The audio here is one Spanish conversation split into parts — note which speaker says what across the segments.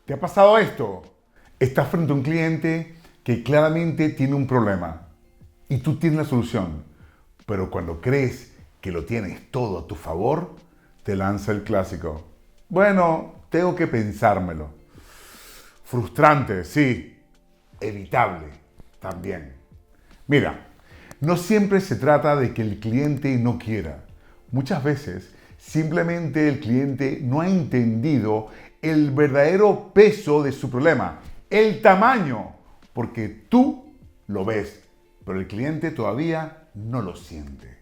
Speaker 1: ¿Te ha pasado esto? Estás frente a un cliente que claramente tiene un problema y tú tienes la solución, pero cuando crees que lo tienes todo a tu favor, te lanza el clásico. Bueno, tengo que pensármelo. Frustrante, sí. Evitable, también. Mira, no siempre se trata de que el cliente no quiera. Muchas veces simplemente el cliente no ha entendido el verdadero peso de su problema, el tamaño, porque tú lo ves, pero el cliente todavía no lo siente.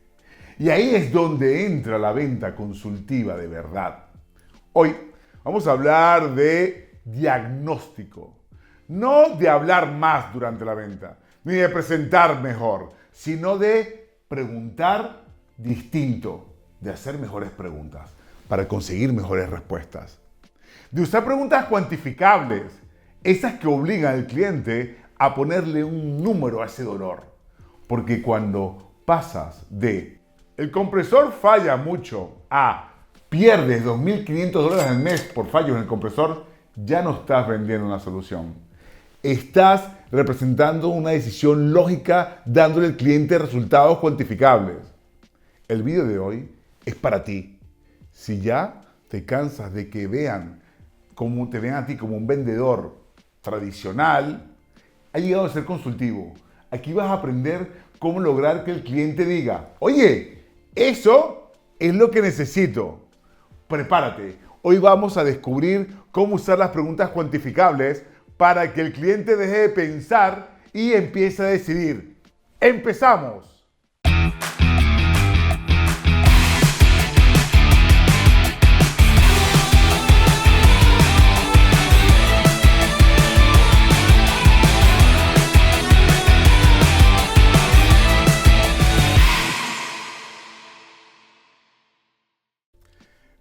Speaker 1: Y ahí es donde entra la venta consultiva de verdad. Hoy vamos a hablar de diagnóstico, no de hablar más durante la venta, ni de presentar mejor, sino de preguntar distinto, de hacer mejores preguntas para conseguir mejores respuestas. De usar preguntas cuantificables, esas que obligan al cliente a ponerle un número a ese dolor. Porque cuando pasas de el compresor falla mucho a pierdes $2.500 al mes por fallos en el compresor, ya no estás vendiendo una solución. Estás representando una decisión lógica dándole al cliente resultados cuantificables. El video de hoy es para ti. Si ya te cansas de que te vean a ti como un vendedor tradicional, ha llegado a ser consultivo. Aquí vas a aprender cómo lograr que el cliente diga, oye, eso es lo que necesito. Prepárate. Hoy vamos a descubrir cómo usar las preguntas cuantificables para que el cliente deje de pensar y empiece a decidir. ¡Empezamos!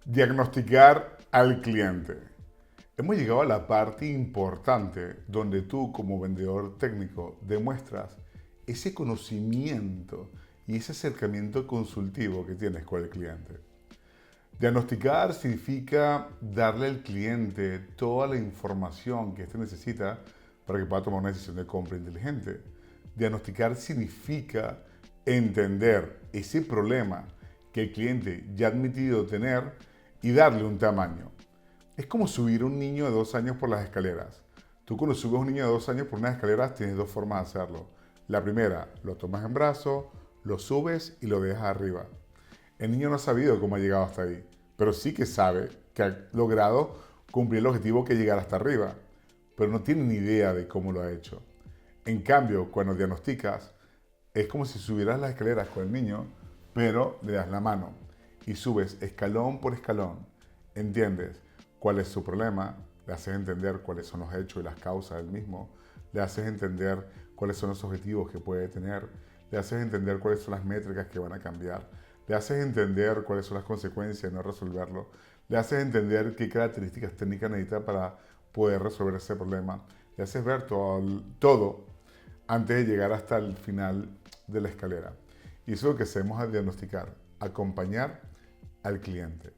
Speaker 1: Diagnosticar al cliente. Hemos llegado a la parte importante donde tú como vendedor técnico demuestras ese conocimiento y ese acercamiento consultivo que tienes con el cliente. Diagnosticar significa darle al cliente toda la información que éste necesita para que pueda tomar una decisión de compra inteligente. Diagnosticar significa entender ese problema que el cliente ya ha admitido tener y darle un tamaño. Es como subir a un niño de 2 años por las escaleras. Tú cuando subes a un niño de 2 años por unas escaleras tienes dos formas de hacerlo. La primera, lo tomas en brazos, lo subes y lo dejas arriba. El niño no ha sabido cómo ha llegado hasta ahí, pero sí que sabe que ha logrado cumplir el objetivo que es llegar hasta arriba, pero no tiene ni idea de cómo lo ha hecho. En cambio, cuando diagnosticas, es como si subieras las escaleras con el niño, pero le das la mano y subes escalón por escalón. Entiendes cuál es su problema, le haces entender cuáles son los hechos y las causas del mismo, le haces entender cuáles son los objetivos que puede tener, le haces entender cuáles son las métricas que van a cambiar, le haces entender cuáles son las consecuencias de no resolverlo, le haces entender qué características técnicas necesita para poder resolver ese problema, le haces ver todo antes de llegar hasta el final de la escalera. Y eso es lo que hacemos al diagnosticar, acompañar al cliente.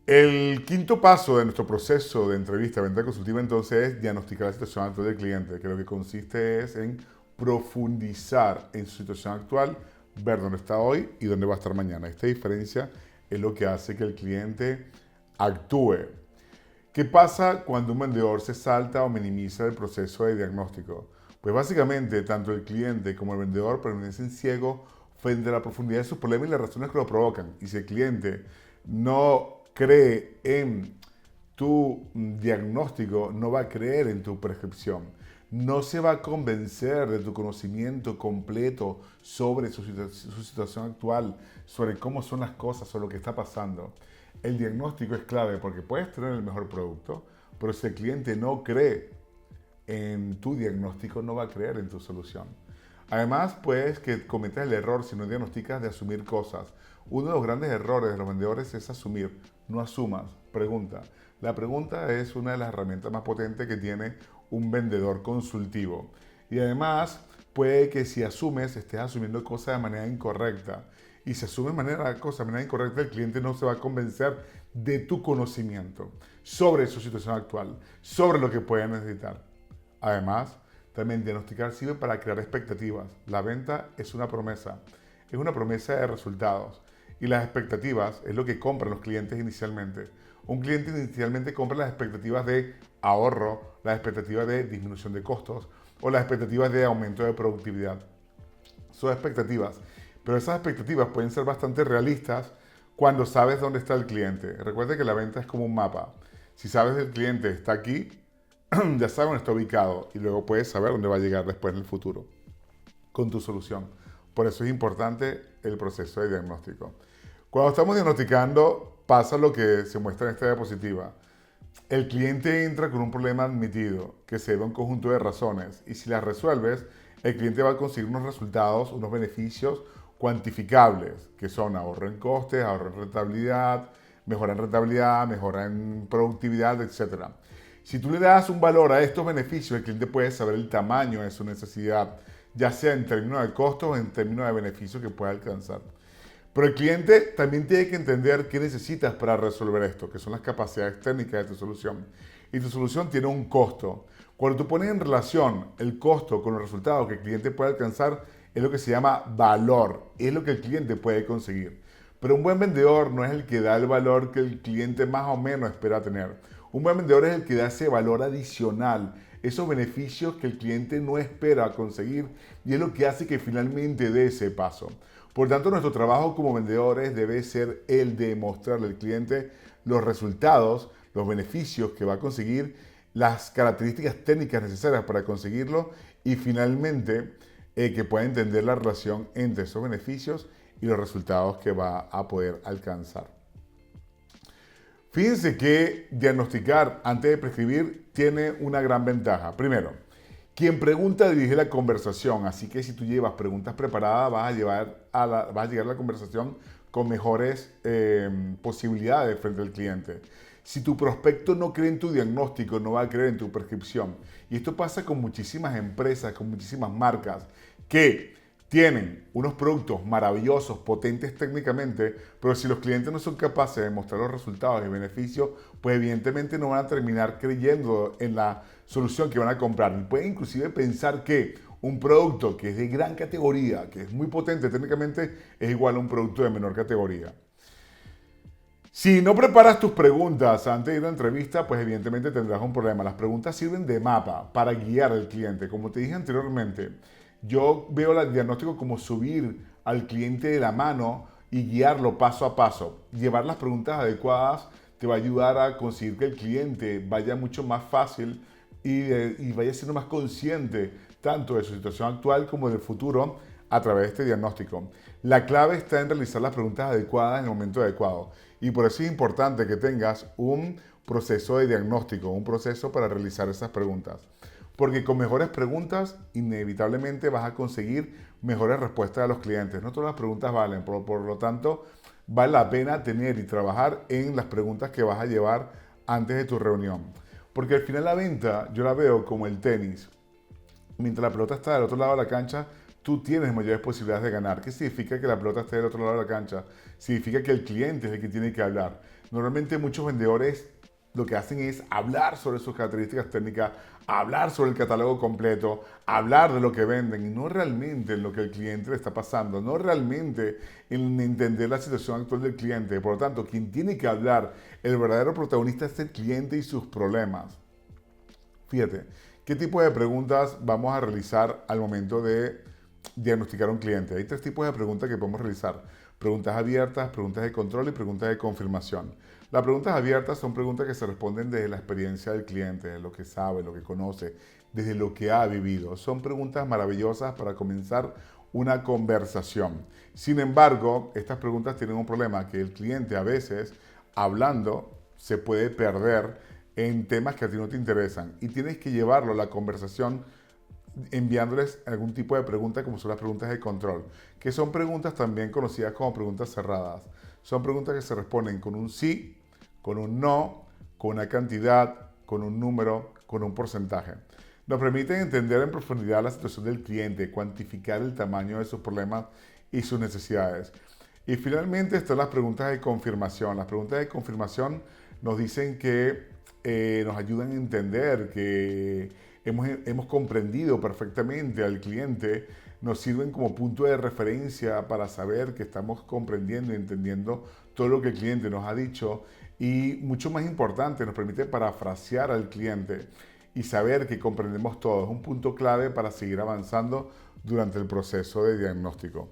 Speaker 1: El quinto paso de nuestro proceso de entrevista venta consultiva entonces es diagnosticar la situación actual del cliente, que lo que consiste es en profundizar en su situación actual, ver dónde está hoy y dónde va a estar mañana. Esta diferencia es lo que hace que el cliente actúe. ¿Qué pasa cuando un vendedor se salta o minimiza el proceso de diagnóstico? Pues básicamente tanto el cliente como el vendedor permanecen ciegos frente a la profundidad de sus problemas y las razones que lo provocan. Y si el cliente no cree en tu diagnóstico, no va a creer en tu prescripción. No se va a convencer de tu conocimiento completo sobre su situación actual, sobre cómo son las cosas, sobre lo que está pasando. El diagnóstico es clave porque puedes tener el mejor producto, pero si el cliente no cree en tu diagnóstico, no va a creer en tu solución. Además, puedes que cometas el error si no diagnosticas de asumir cosas. Uno de los grandes errores de los vendedores es asumir. No asumas, pregunta. La pregunta es una de las herramientas más potentes que tiene un vendedor consultivo. Y además, puede que si asumes, estés asumiendo cosas de manera incorrecta. Y si asumes cosas de manera incorrecta, el cliente no se va a convencer de tu conocimiento sobre su situación actual, sobre lo que pueden necesitar. Además, también diagnosticar sirve para crear expectativas. La venta es una promesa de resultados. Y las expectativas es lo que compran los clientes inicialmente. Un cliente inicialmente compra las expectativas de ahorro, las expectativas de disminución de costos o las expectativas de aumento de productividad. Son expectativas, pero esas expectativas pueden ser bastante realistas cuando sabes dónde está el cliente. Recuerda que la venta es como un mapa. Si sabes que el cliente está aquí, ya sabes dónde está ubicado y luego puedes saber dónde va a llegar después en el futuro con tu solución. Por eso es importante el proceso de diagnóstico. Cuando estamos diagnosticando, pasa lo que se muestra en esta diapositiva. El cliente entra con un problema admitido que se debe a un conjunto de razones y si las resuelves, el cliente va a conseguir unos resultados, unos beneficios cuantificables, que son ahorro en costes, ahorro en rentabilidad, mejora en productividad, etc. Si tú le das un valor a estos beneficios, el cliente puede saber el tamaño de su necesidad, ya sea en términos de costos o en términos de beneficios que pueda alcanzar. Pero el cliente también tiene que entender qué necesitas para resolver esto, que son las capacidades técnicas de tu solución. Y tu solución tiene un costo. Cuando tú pones en relación el costo con los resultados que el cliente puede alcanzar, es lo que se llama valor, es lo que el cliente puede conseguir. Pero un buen vendedor no es el que da el valor que el cliente más o menos espera tener. Un buen vendedor es el que da ese valor adicional, esos beneficios que el cliente no espera conseguir y es lo que hace que finalmente dé ese paso. Por tanto, nuestro trabajo como vendedores debe ser el de mostrarle al cliente los resultados, los beneficios que va a conseguir, las características técnicas necesarias para conseguirlo y finalmente que pueda entender la relación entre esos beneficios y los resultados que va a poder alcanzar. Fíjense que diagnosticar antes de prescribir tiene una gran ventaja. Primero, quien pregunta dirige la conversación, así que si tú llevas preguntas preparadas vas a llegar a la conversación con mejores posibilidades frente al cliente. Si tu prospecto no cree en tu diagnóstico, no va a creer en tu prescripción. Y esto pasa con muchísimas empresas, con muchísimas marcas que tienen unos productos maravillosos, potentes técnicamente, pero si los clientes no son capaces de mostrar los resultados y beneficios, pues evidentemente no van a terminar creyendo en la solución que van a comprar. Y pueden inclusive pensar que un producto que es de gran categoría, que es muy potente técnicamente, es igual a un producto de menor categoría. Si no preparas tus preguntas antes de ir a la entrevista, pues evidentemente tendrás un problema. Las preguntas sirven de mapa para guiar al cliente. Como te dije anteriormente, yo veo el diagnóstico como subir al cliente de la mano y guiarlo paso a paso. Llevar las preguntas adecuadas te va a ayudar a conseguir que el cliente vaya mucho más fácil y vaya siendo más consciente tanto de su situación actual como del futuro a través de este diagnóstico. La clave está en realizar las preguntas adecuadas en el momento adecuado y por eso es importante que tengas un proceso de diagnóstico, un proceso para realizar esas preguntas. Porque con mejores preguntas, inevitablemente vas a conseguir mejores respuestas a los clientes. No todas las preguntas valen, por lo tanto, vale la pena tener y trabajar en las preguntas que vas a llevar antes de tu reunión. Porque al final la venta, yo la veo como el tenis. Mientras la pelota está del otro lado de la cancha, tú tienes mayores posibilidades de ganar. ¿Qué significa que la pelota esté del otro lado de la cancha? Significa que el cliente es el que tiene que hablar. Normalmente muchos vendedores lo que hacen es hablar sobre sus características técnicas, hablar sobre el catálogo completo, hablar de lo que venden y no realmente en lo que el cliente le está pasando, no realmente en entender la situación actual del cliente. Por lo tanto, quien tiene que hablar, el verdadero protagonista es el cliente y sus problemas. Fíjate, ¿qué tipo de preguntas vamos a realizar al momento de diagnosticar a un cliente? Hay tres tipos de preguntas que podemos realizar. Preguntas abiertas, preguntas de control y preguntas de confirmación. Las preguntas abiertas son preguntas que se responden desde la experiencia del cliente, de lo que sabe, lo que conoce, desde lo que ha vivido. Son preguntas maravillosas para comenzar una conversación. Sin embargo, estas preguntas tienen un problema, que el cliente a veces, hablando, se puede perder en temas que a ti no te interesan y tienes que llevarlo a la conversación enviándoles algún tipo de pregunta como son las preguntas de control, que son preguntas también conocidas como preguntas cerradas. Son preguntas que se responden con un sí, con un no, con una cantidad, con un número, con un porcentaje. Nos permiten entender en profundidad la situación del cliente, cuantificar el tamaño de sus problemas y sus necesidades. Y finalmente están las preguntas de confirmación. Las preguntas de confirmación nos dicen que nos ayudan a entender que hemos comprendido perfectamente al cliente, nos sirven como punto de referencia para saber que estamos comprendiendo y entendiendo todo lo que el cliente nos ha dicho y mucho más importante, nos permite parafrasear al cliente y saber que comprendemos todo. Es un punto clave para seguir avanzando durante el proceso de diagnóstico.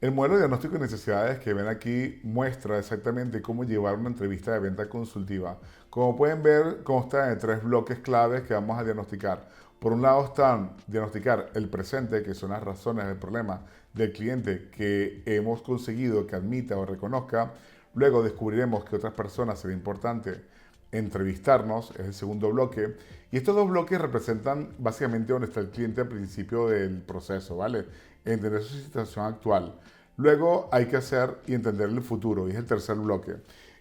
Speaker 1: El modelo de diagnóstico de necesidades que ven aquí muestra exactamente cómo llevar una entrevista de venta consultiva. Como pueden ver, consta de 3 bloques claves que vamos a diagnosticar. Por un lado están diagnosticar el presente, que son las razones del problema del cliente que hemos conseguido que admita o reconozca. Luego descubriremos que otras personas será importante entrevistarnos, es el segundo bloque. Y estos 2 bloques representan básicamente donde está el cliente al principio del proceso, ¿vale? Entender su situación actual. Luego hay que hacer y entender el futuro, y es el tercer bloque.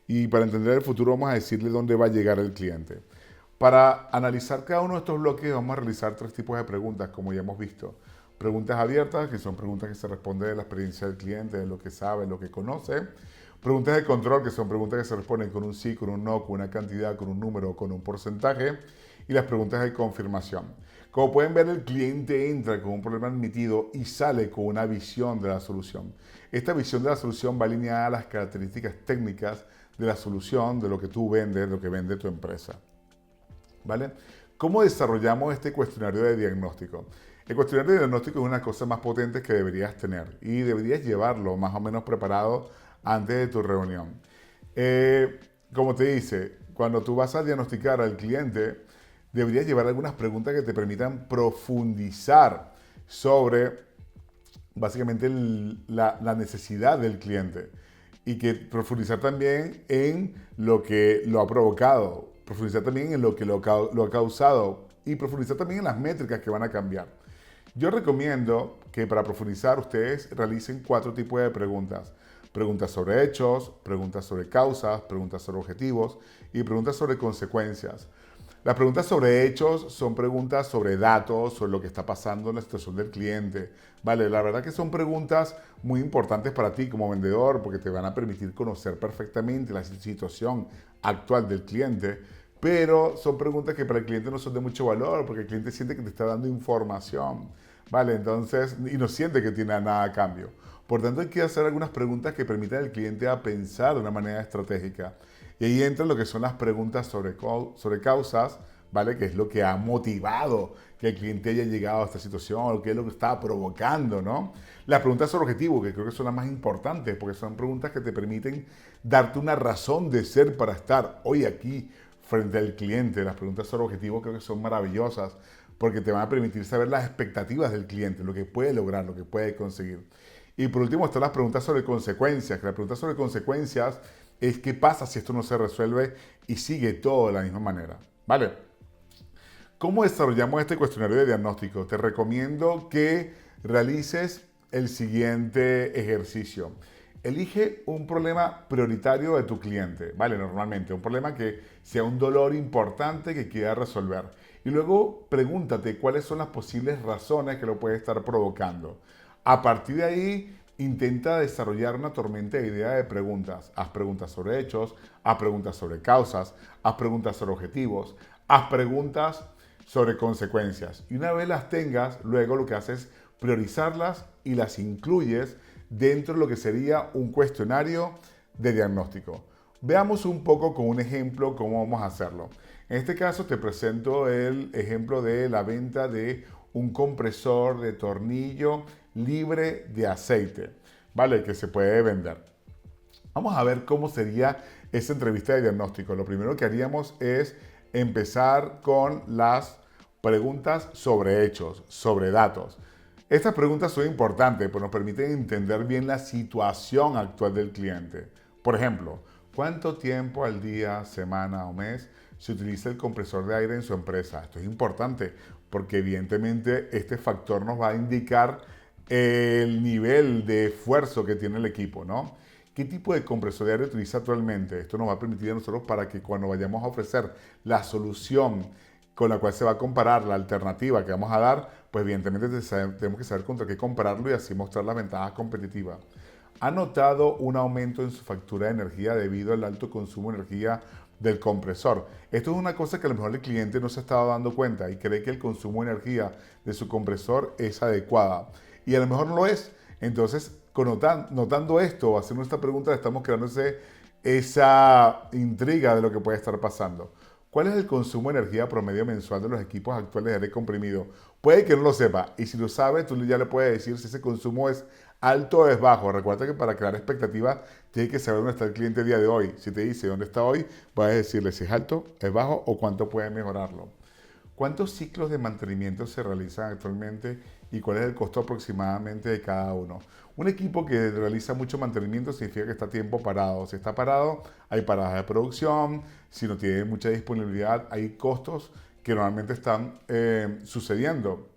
Speaker 1: Y para entender el futuro vamos a decirle dónde va a llegar el cliente. Para analizar cada uno de estos bloques vamos a realizar 3 tipos de preguntas, como ya hemos visto. Preguntas abiertas, que son preguntas que se responden de la experiencia del cliente, de lo que sabe, lo que conoce. Preguntas de control, que son preguntas que se responden con un sí, con un no, con una cantidad, con un número o con un porcentaje. Y las preguntas de confirmación. Como pueden ver, el cliente entra con un problema admitido y sale con una visión de la solución. Esta visión de la solución va alineada a las características técnicas de la solución, de lo que tú vendes, de lo que vende tu empresa. ¿Vale? ¿Cómo desarrollamos este cuestionario de diagnóstico? El cuestionario de diagnóstico es una cosa más potente que deberías tener y deberías llevarlo más o menos preparado antes de tu reunión. Como te dice, cuando tú vas a diagnosticar al cliente, deberías llevar algunas preguntas que te permitan profundizar sobre básicamente la necesidad del cliente y que profundizar también en lo que lo ha provocado, profundizar también en lo que lo ha causado y profundizar también en las métricas que van a cambiar. Yo recomiendo que para profundizar ustedes realicen 4 tipos de preguntas. Preguntas sobre hechos, preguntas sobre causas, preguntas sobre objetivos y preguntas sobre consecuencias. Las preguntas sobre hechos son preguntas sobre datos, sobre lo que está pasando en la situación del cliente. Vale, la verdad que son preguntas muy importantes para ti como vendedor porque te van a permitir conocer perfectamente la situación actual del cliente, pero son preguntas que para el cliente no son de mucho valor porque el cliente siente que te está dando información. Vale, entonces, y no siente que tiene nada a cambio. Por tanto, hay que hacer algunas preguntas que permitan al cliente a pensar de una manera estratégica. Y ahí entran lo que son las preguntas sobre causas, ¿vale? Que es lo que ha motivado que el cliente haya llegado a esta situación, o qué es lo que está provocando, ¿no? Las preguntas sobre objetivos, que creo que son las más importantes, porque son preguntas que te permiten darte una razón de ser para estar hoy aquí frente al cliente. Las preguntas sobre objetivos creo que son maravillosas, porque te van a permitir saber las expectativas del cliente, lo que puede lograr, lo que puede conseguir. Y por último están las preguntas sobre consecuencias, que las preguntas sobre consecuencias es qué pasa si esto no se resuelve y sigue todo de la misma manera. ¿Vale? ¿Cómo desarrollamos este cuestionario de diagnóstico? Te recomiendo que realices el siguiente ejercicio. Elige un problema prioritario de tu cliente, ¿vale? Normalmente, un problema que sea un dolor importante que quiera resolver. Y luego pregúntate cuáles son las posibles razones que lo puede estar provocando. A partir de ahí, intenta desarrollar una tormenta de ideas de preguntas. Haz preguntas sobre hechos, haz preguntas sobre causas, haz preguntas sobre objetivos, haz preguntas sobre consecuencias. Y una vez las tengas, luego lo que haces es priorizarlas y las incluyes dentro de lo que sería un cuestionario de diagnóstico. Veamos un poco con un ejemplo cómo vamos a hacerlo. En este caso te presento el ejemplo de la venta de un compresor de tornillo libre de aceite, ¿vale? Que se puede vender. Vamos a ver cómo sería esta entrevista de diagnóstico. Lo primero que haríamos es empezar con las preguntas sobre hechos, sobre datos. Estas preguntas son importantes porque nos permiten entender bien la situación actual del cliente. Por ejemplo, ¿cuánto tiempo al día, semana o mes se utiliza el compresor de aire en su empresa? Esto es importante porque evidentemente este factor nos va a indicar el nivel de esfuerzo que tiene el equipo, ¿no? ¿Qué tipo de compresor de aire utiliza actualmente? Esto nos va a permitir a nosotros para que cuando vayamos a ofrecer la solución con la cual se va a comparar la alternativa que vamos a dar, pues evidentemente tenemos que saber contra qué compararlo y así mostrar las ventajas competitivas. ¿Ha notado un aumento en su factura de energía debido al alto consumo de energía del compresor? Esto es una cosa que a lo mejor el cliente no se ha estado dando cuenta y cree que el consumo de energía de su compresor es adecuada y a lo mejor no lo es. Entonces, notando esto, haciendo esta pregunta, estamos creándose esa intriga de lo que puede estar pasando. ¿Cuál es el consumo de energía promedio mensual de los equipos actuales de aire comprimido? Puede que no lo sepa, y si lo sabe, tú ya le puedes decir si ese consumo es alto o es bajo. Recuerda que para crear expectativas tiene que saber dónde está el cliente el día de hoy. Si te dice dónde está hoy, puedes decirle si es alto, es bajo o cuánto puede mejorarlo. ¿Cuántos ciclos de mantenimiento se realizan actualmente y cuál es el costo aproximadamente de cada uno? Un equipo que realiza mucho mantenimiento significa que está a tiempo parado. Si está parado, hay paradas de producción. Si no tiene mucha disponibilidad, hay costos que normalmente están sucediendo.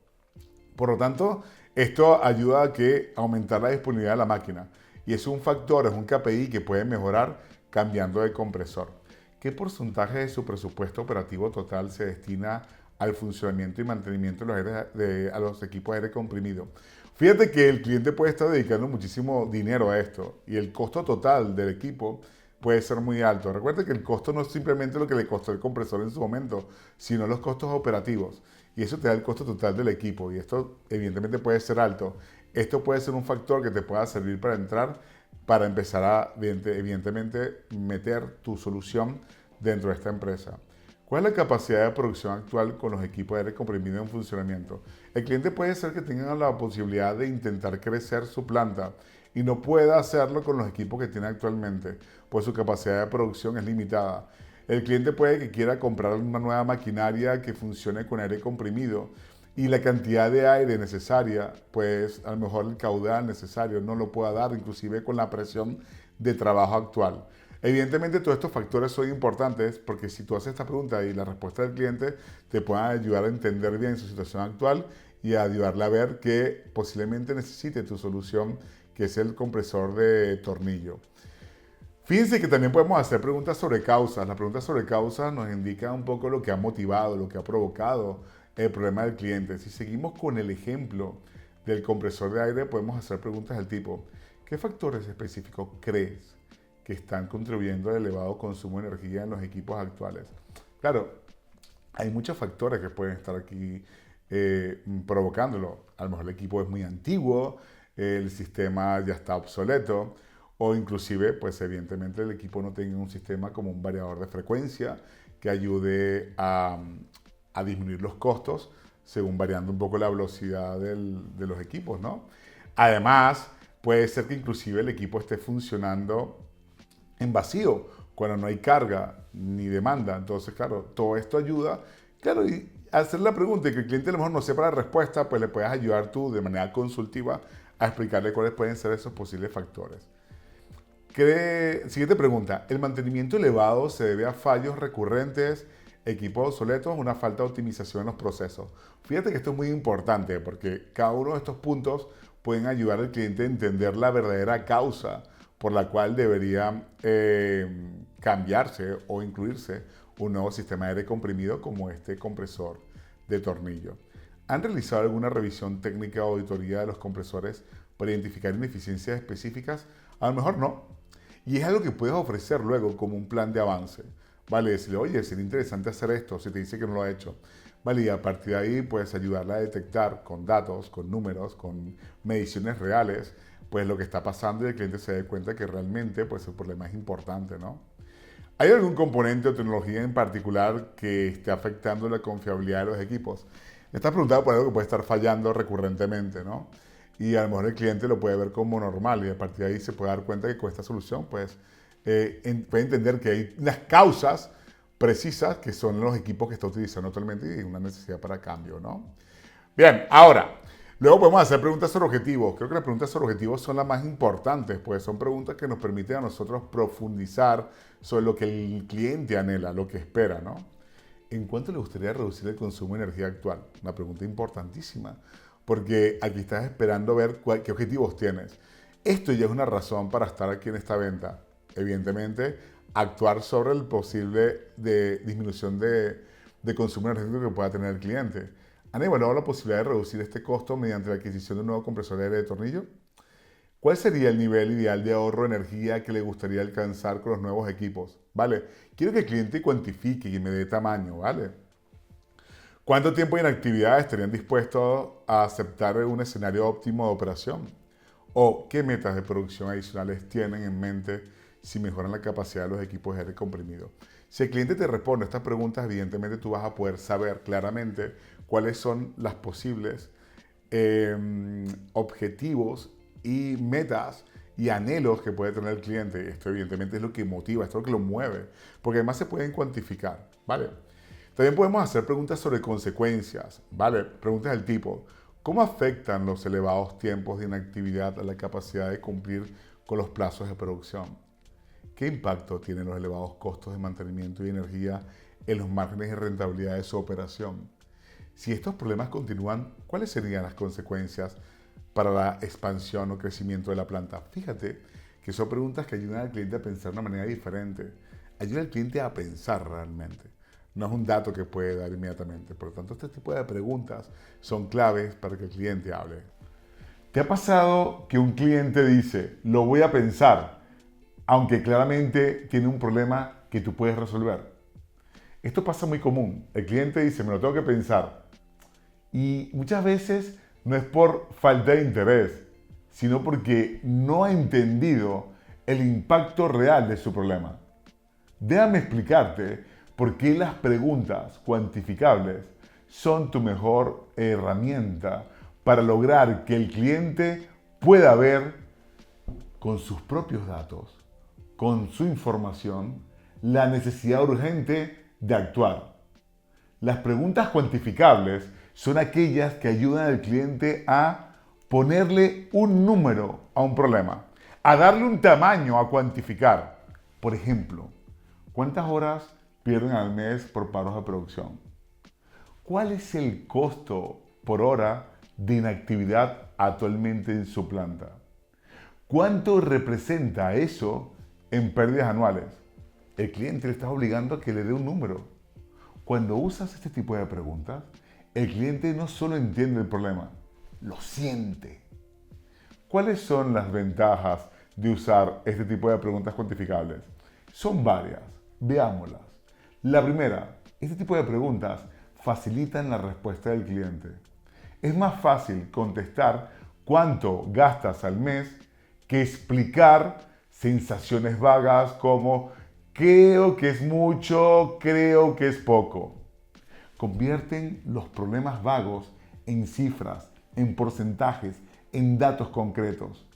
Speaker 1: Por lo tanto, esto ayuda a aumentar la disponibilidad de la máquina. Y es un factor, es un KPI que puede mejorar cambiando de compresor. ¿Qué porcentaje de su presupuesto operativo total se destina al funcionamiento y mantenimiento a los equipos de aire comprimido? Fíjate que el cliente puede estar dedicando muchísimo dinero a esto y el costo total del equipo puede ser muy alto. Recuerda que el costo no es simplemente lo que le costó el compresor en su momento, sino los costos operativos. Y eso te da el costo total del equipo y esto evidentemente puede ser alto. Esto puede ser un factor que te pueda servir para entrar, para empezar a evidentemente meter tu solución dentro de esta empresa. ¿Cuál es la capacidad de producción actual con los equipos de aire comprimido en funcionamiento? El cliente puede ser que tenga la posibilidad de intentar crecer su planta y no pueda hacerlo con los equipos que tiene actualmente, pues su capacidad de producción es limitada. El cliente puede que quiera comprar una nueva maquinaria que funcione con aire comprimido y la cantidad de aire necesaria, pues a lo mejor el caudal necesario no lo pueda dar, inclusive con la presión de trabajo actual. Evidentemente todos estos factores son importantes porque si tú haces esta pregunta y la respuesta del cliente te pueden ayudar a entender bien su situación actual y a ayudarle a ver que posiblemente necesite tu solución, que es el compresor de tornillo. Fíjense que también podemos hacer preguntas sobre causas. Las preguntas sobre causas nos indican un poco lo que ha motivado, lo que ha provocado el problema del cliente. Si seguimos con el ejemplo del compresor de aire, podemos hacer preguntas del tipo: ¿qué factores específicos crees que están contribuyendo al elevado consumo de energía en los equipos actuales? Claro, hay muchos factores que pueden estar aquí provocándolo. A lo mejor el equipo es muy antiguo, el sistema ya está obsoleto, o inclusive, pues evidentemente el equipo no tenga un sistema como un variador de frecuencia que ayude a disminuir los costos según variando un poco la velocidad de los equipos, ¿no? Además, puede ser que inclusive el equipo esté funcionando en vacío, cuando no hay carga ni demanda. Entonces, claro, todo esto ayuda. Claro, y hacer la pregunta y que el cliente a lo mejor no sepa la respuesta, pues le puedes ayudar tú de manera consultiva a explicarle cuáles pueden ser esos posibles factores. Siguiente pregunta. ¿El mantenimiento elevado se debe a fallos recurrentes, equipos obsoletos o una falta de optimización en los procesos? Fíjate que esto es muy importante porque cada uno de estos puntos pueden ayudar al cliente a entender la verdadera causa por la cual debería cambiarse o incluirse un nuevo sistema de aire comprimido como este compresor de tornillo. ¿Han realizado alguna revisión técnica o auditoría de los compresores para identificar ineficiencias específicas? A lo mejor no. Y es algo que puedes ofrecer luego como un plan de avance. Vale, decirle: oye, sería interesante hacer esto, si te dice que no lo ha hecho. Vale, y a partir de ahí puedes ayudarle a detectar con datos, con números, con mediciones reales, pues lo que está pasando y el cliente se dé cuenta que realmente pues el problema es importante, ¿no? ¿Hay algún componente o tecnología en particular que esté afectando la confiabilidad de los equipos? Me estás preguntando por algo que puede estar fallando recurrentemente, ¿no? Y a lo mejor el cliente lo puede ver como normal y a partir de ahí se puede dar cuenta que con esta solución pues puede entender que hay unas causas precisas que son los equipos que está utilizando actualmente y una necesidad para cambio, ¿no? Bien, ahora, luego podemos hacer preguntas sobre objetivos. Creo que las preguntas sobre objetivos son las más importantes, pues son preguntas que nos permiten a nosotros profundizar sobre lo que el cliente anhela, lo que espera, ¿no? ¿En cuánto le gustaría reducir el consumo de energía actual? Una pregunta importantísima, porque aquí estás esperando ver qué objetivos tienes. Esto ya es una razón para estar aquí en esta venta. Evidentemente, actuar sobre el posible de disminución de consumo energético que pueda tener el cliente. ¿Han evaluado la posibilidad de reducir este costo mediante la adquisición de un nuevo compresor de aire de tornillo? ¿Cuál sería el nivel ideal de ahorro de energía que le gustaría alcanzar con los nuevos equipos? ¿Vale? Quiero que el cliente cuantifique y me dé tamaño, ¿vale? ¿Cuánto tiempo de inactividad estarían dispuestos a aceptar un escenario óptimo de operación? ¿O qué metas de producción adicionales tienen en mente si mejoran la capacidad de los equipos de aire comprimido? Si el cliente te responde a estas preguntas, evidentemente tú vas a poder saber claramente cuáles son las posibles objetivos y metas y anhelos que puede tener el cliente. Esto evidentemente es lo que motiva, esto es lo que lo mueve, porque además se pueden cuantificar, ¿vale? También podemos hacer preguntas sobre consecuencias, ¿vale? Preguntas del tipo, ¿cómo afectan los elevados tiempos de inactividad a la capacidad de cumplir con los plazos de producción? ¿Qué impacto tienen los elevados costos de mantenimiento y energía en los márgenes de rentabilidad de su operación? Si estos problemas continúan, ¿cuáles serían las consecuencias para la expansión o crecimiento de la planta? Fíjate que son preguntas que ayudan al cliente a pensar de una manera diferente. Ayuda al cliente a pensar realmente. No es un dato que puede dar inmediatamente. Por lo tanto, este tipo de preguntas son claves para que el cliente hable. ¿Te ha pasado que un cliente dice, lo voy a pensar, aunque claramente tiene un problema que tú puedes resolver? Esto pasa muy común. El cliente dice, me lo tengo que pensar. Y muchas veces no es por falta de interés, sino porque no ha entendido el impacto real de su problema. Déjame explicarte por qué las preguntas cuantificables son tu mejor herramienta para lograr que el cliente pueda ver con sus propios datos, con su información, la necesidad urgente de actuar. Las preguntas cuantificables son aquellas que ayudan al cliente a ponerle un número a un problema, a darle un tamaño a cuantificar. Por ejemplo, ¿cuántas horas pierden al mes por paros de producción? ¿Cuál es el costo por hora de inactividad actualmente en su planta? ¿Cuánto representa eso en pérdidas anuales? El cliente le está obligando a que le dé un número. Cuando usas este tipo de preguntas, el cliente no solo entiende el problema, lo siente. ¿Cuáles son las ventajas de usar este tipo de preguntas cuantificables? Son varias. Veámoslas. La primera, este tipo de preguntas facilitan la respuesta del cliente. Es más fácil contestar cuánto gastas al mes que explicar sensaciones vagas como creo que es mucho, creo que es poco. Convierten los problemas vagos en cifras, en porcentajes, en datos concretos.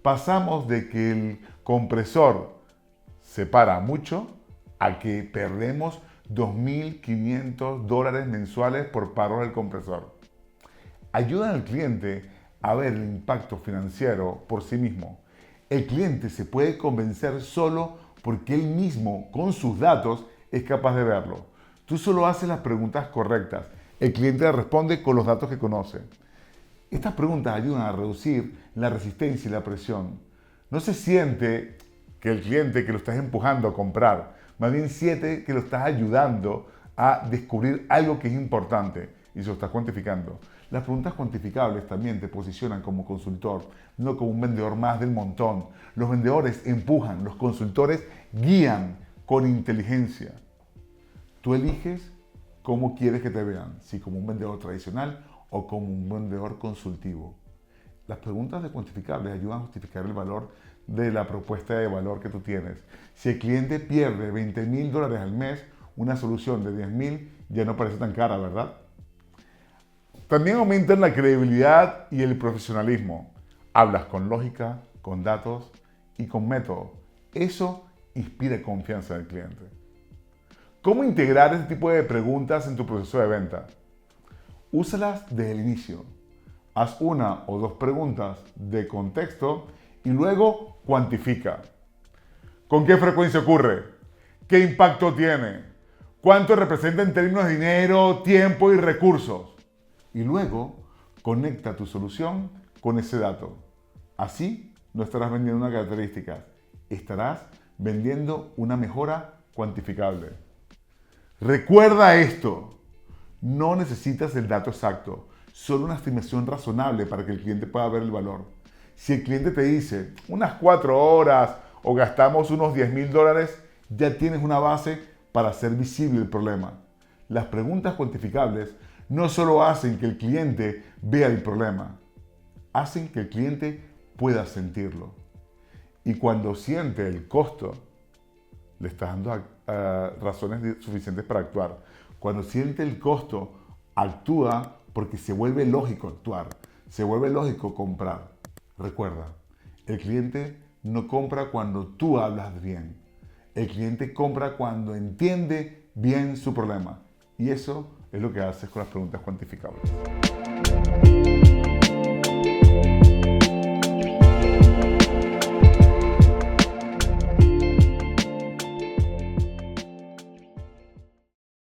Speaker 1: Pasamos de que el compresor se para mucho a que perdemos $2.500 mensuales por paro del compresor. Ayudan al cliente a ver el impacto financiero por sí mismo. El cliente se puede convencer solo porque él mismo, con sus datos, es capaz de verlo. Tú solo haces las preguntas correctas. El cliente responde con los datos que conoce. Estas preguntas ayudan a reducir la resistencia y la presión. No se siente que el cliente que lo estás empujando a comprar, más bien siente que lo estás ayudando a descubrir algo que es importante y se lo estás cuantificando. Las preguntas cuantificables también te posicionan como consultor, no como un vendedor más del montón. Los vendedores empujan, los consultores guían con inteligencia. Tú eliges cómo quieres que te vean, si como un vendedor tradicional o como un vendedor consultivo. Las preguntas de cuantificables ayudan a justificar el valor de la propuesta de valor que tú tienes. Si el cliente pierde $20.000 al mes, una solución de $10.000 ya no parece tan cara, ¿verdad? También aumentan la credibilidad y el profesionalismo. Hablas con lógica, con datos y con método. Eso inspira confianza del cliente. ¿Cómo integrar este tipo de preguntas en tu proceso de venta? Úsalas desde el inicio. Haz una o dos preguntas de contexto y luego cuantifica. ¿Con qué frecuencia ocurre? ¿Qué impacto tiene? ¿Cuánto representa en términos de dinero, tiempo y recursos? Y luego conecta tu solución con ese dato. Así no estarás vendiendo una característica, estarás vendiendo una mejora cuantificable. Recuerda esto. No necesitas el dato exacto, solo una estimación razonable para que el cliente pueda ver el valor. Si el cliente te dice unas 4 horas o gastamos unos $10,000, ya tienes una base para hacer visible el problema. Las preguntas cuantificables no solo hacen que el cliente vea el problema, hacen que el cliente pueda sentirlo. Y cuando siente el costo, le estás dando razones suficientes para actuar. Cuando siente el costo, actúa porque se vuelve lógico actuar, se vuelve lógico comprar. Recuerda, el cliente no compra cuando tú hablas bien. El cliente compra cuando entiende bien su problema. Y eso es lo que haces con las preguntas cuantificables.